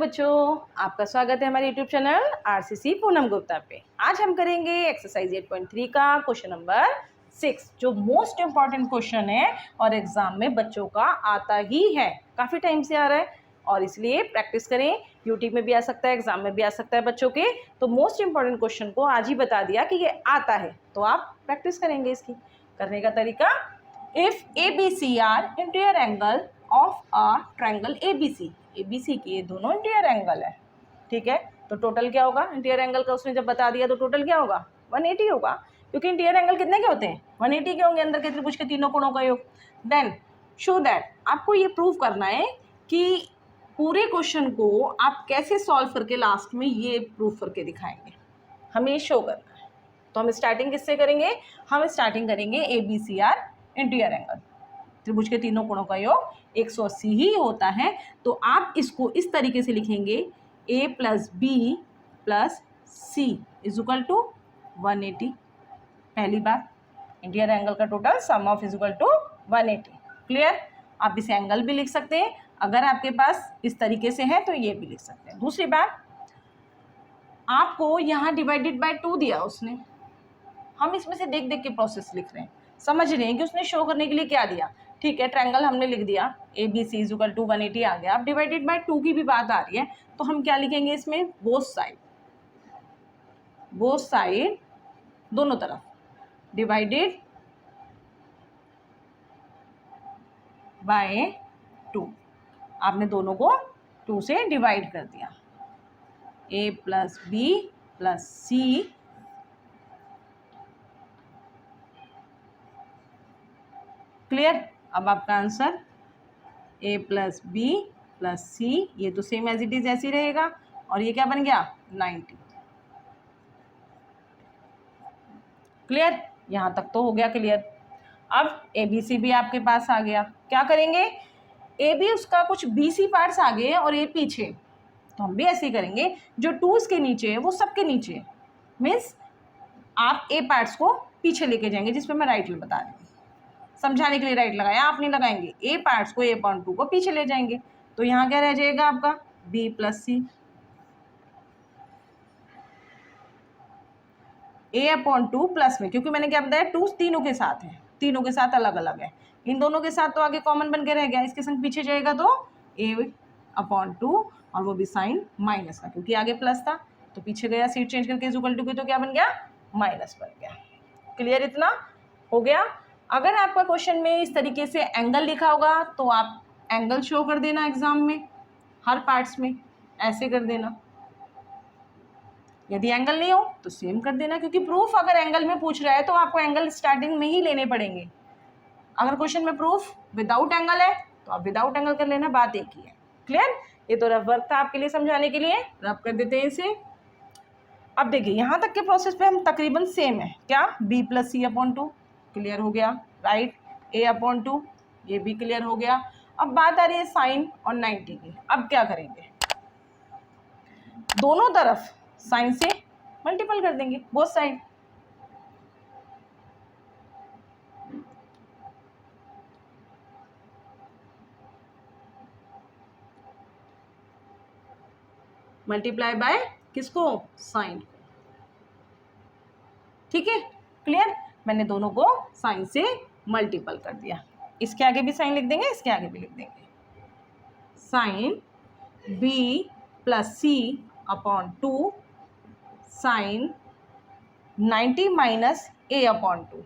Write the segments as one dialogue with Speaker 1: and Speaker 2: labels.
Speaker 1: बच्चों, आपका स्वागत है हमारे YouTube channel RCC Poonam Gupta पे। आज हम करेंगे एक्सरसाइज 8.3 का क्वेश्चन नंबर 6, जो मोस्ट इम्पॉर्टेंट क्वेश्चन है और एग्जाम में बच्चों का आता ही है, काफ़ी टाइम से आ रहा है और इसलिए प्रैक्टिस करें। यूट्यूब में भी आ सकता है, एग्जाम में भी आ सकता है बच्चों के। तो मोस्ट इम्पॉर्टेंट क्वेश्चन को आज ही बता दिया कि ये आता है, तो आप प्रैक्टिस करेंगे। इसकी करने का तरीका, if ABC are interior angle of a triangle ABC की ये दोनों इंटीरियर एंगल है, ठीक है। तो टोटल क्या होगा इंटीरियर एंगल का, उसने जब बता दिया तो टोटल क्या होगा 180 होगा, क्योंकि इंटीरियर एंगल कितने के होते हैं 180 के होंगे, अंदर के त्रिभुज के तीनों कोणों का योग। देन शो दैट, आपको ये प्रूव करना है कि पूरे क्वेश्चन को आप कैसे सॉल्व करके लास्ट में ये प्रूव करके दिखाएंगे, हमें शो करना है। तो हम स्टार्टिंग किससे करेंगे, हम स्टार्टिंग करेंगे ABC आर इंटीरियर एंगल, त्रिभुज के तीनों कोणों का योग 180 ही होता है। तो आप इसको इस तरीके से लिखेंगे, A + B + C = 180। पहली बात, इंटीरियर एंगल का टोटल सम ऑफ = 180। क्लियर। आप इसे एंगल भी लिख सकते हैं, अगर आपके पास इस तरीके से है तो ये भी लिख सकते हैं। दूसरी बात, आपको यहाँ डिवाइडेड बाय 2 दिया उसने, हम इसमें से देख देख के प्रोसेस लिख रहे हैं, समझ रहे हैं कि उसने शो करने के लिए क्या दिया। ठीक है, ट्रायंगल हमने लिख दिया, ABC = 180 आ गया। अब डिवाइडेड बाय 2 की भी बात आ रही है, तो हम क्या लिखेंगे इसमें, बोथ साइड दोनों तरफ डिवाइडेड बाय 2। आपने दोनों को 2 से डिवाइड कर दिया, A + B + C क्लियर। अब आपका आंसर A + B + C, ये तो सेम एज इट इज ऐसे ही रहेगा, और ये क्या बन गया 90। क्लियर, यहाँ तक तो हो गया क्लियर। अब ABC भी आपके पास आ गया, क्या करेंगे, AB उसका कुछ BC पार्ट्स आगे और A पीछे, तो हम भी ऐसे ही करेंगे, जो 2s के नीचे है वो सबके नीचे है, मीन्स आप A पार्ट्स को पीछे लेके जाएंगे, जिसपे मैं राइट बता रही हूँ, समझाने के लिए राइट लगाया, आप नहीं लगाएंगे। A पार्ट्स को A/2 को पीछे ले जाएंगे, तो यहाँ क्या रह जाएगा आपका B + C, A/2 प्लस में, क्योंकि मैंने क्या बताया 2 तीनों के साथ है, तीनों के साथ अलग अलग है, इन दोनों के साथ तो आगे कॉमन बन के रह गया, इसके संग पीछे जाएगा तो A/2, और वो भी साइन माइनस का, क्योंकि आगे प्लस था तो पीछे गया सीट चेंज करके = के, तो क्या बन गया माइनस बन गया। क्लियर, इतना हो गया। अगर आपका क्वेश्चन में इस तरीके से एंगल लिखा होगा तो आप एंगल शो कर देना एग्जाम में, हर पार्ट्स में ऐसे कर देना। यदि एंगल नहीं हो तो सेम कर देना, क्योंकि प्रूफ अगर एंगल में पूछ रहा है तो आपको एंगल स्टार्टिंग में ही लेने पड़ेंगे। अगर क्वेश्चन में प्रूफ विदाउट एंगल है तो आप विदाउट एंगल कर लेना, बात एक ही है। क्लियर, ये तो रफ वर्क था आपके लिए समझाने के लिए, रफ कर देते हैं इसे। अब देखिए यहाँ तक के प्रोसेस पे हम तकरीबन सेम है, क्या B + C/2 क्लियर हो गया, राइट, A/2 ये भी क्लियर हो गया। अब बात आ रही है साइन और 90 की। अब क्या करेंगे, दोनों तरफ साइन से मल्टीपल कर देंगे, बोथ साइड। मल्टीप्लाई बाय किसको, साइन को, ठीक है। क्लियर, मैंने दोनों को साइन से मल्टीपल कर दिया, इसके आगे भी साइन लिख देंगे, इसके आगे भी लिख देंगे, sine B + C/2 sine 90 - A/2।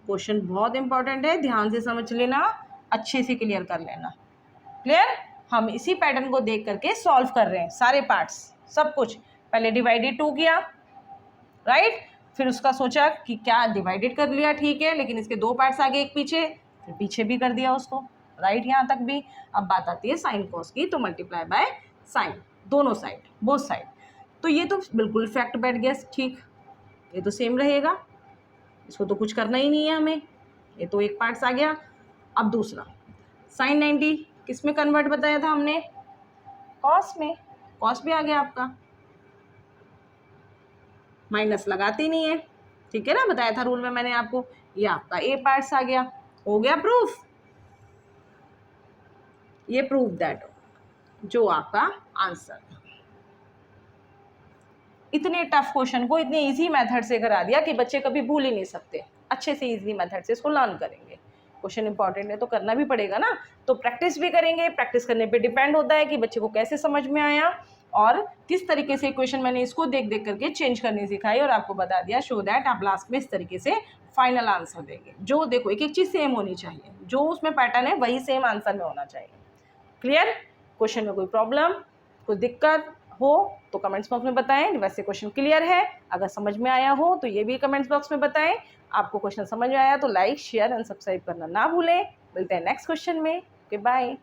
Speaker 1: Question बहुत इंपॉर्टेंट है, ध्यान से समझ लेना, अच्छे से क्लियर कर लेना। क्लियर, हम इसी पैटर्न को देख करके सॉल्व कर रहे हैं, सारे पार्ट्स सब कुछ। पहले डिवाइडेड 2 किया, राइट, फिर उसका सोचा कि क्या डिवाइडेड कर लिया, ठीक है, लेकिन इसके 2 पार्ट्स आगे एक पीछे, फिर पीछे भी कर दिया उसको, राइट, यहाँ तक भी। अब बात आती है साइन कॉस की, तो मल्टीप्लाई बाय साइन, दोनों साइड, बोथ साइड। तो ये तो बिल्कुल फैक्ट बैठ गया, ठीक, ये तो सेम रहेगा, इसको तो कुछ करना ही नहीं है हमें, ये तो एक पार्ट्स आ गया। अब दूसरा, साइन 90 किस में कन्वर्ट बताया था हमने, कॉस में, कॉस भी आ गया आपका, माइनस लगाते नहीं है, ठीक है ना, बताया था रूल में मैंने आपको। ये आपका A पार्ट्स आ गया, हो गया प्रूफ। ये प्रूव दैट जो आपका आंसर। इतने टफ क्वेश्चन को इतने इजी मेथड से करा दिया कि बच्चे कभी भूल ही नहीं सकते, अच्छे से इजी मेथड से इसको लर्न करेंगे। क्वेश्चन इंपॉर्टेंट है तो करना भी पड़ेगा ना, तो प्रैक्टिस भी करेंगे। प्रैक्टिस करने पे डिपेंड होता है कि बच्चे को कैसे समझ में आया और किस तरीके से क्वेश्चन मैंने इसको देख देख करके चेंज करनी सिखाई और आपको बता दिया, शो दैट आप लास्ट में इस तरीके से फाइनल आंसर देंगे। जो देखो एक एक चीज़ सेम होनी चाहिए, जो उसमें पैटर्न है वही सेम आंसर में होना चाहिए। क्लियर? क्वेश्चन में कोई प्रॉब्लम, कोई दिक्कत हो तो कमेंट्स बॉक्स में बताएं। वैसे क्वेश्चन क्लियर है, अगर समझ में आया हो तो ये भी कमेंट्स बॉक्स में बताएं। आपको क्वेश्चन समझ में आया तो लाइक शेयर एंड सब्सक्राइब करना ना भूलें। मिलते हैं नेक्स्ट क्वेश्चन में। Okay bye.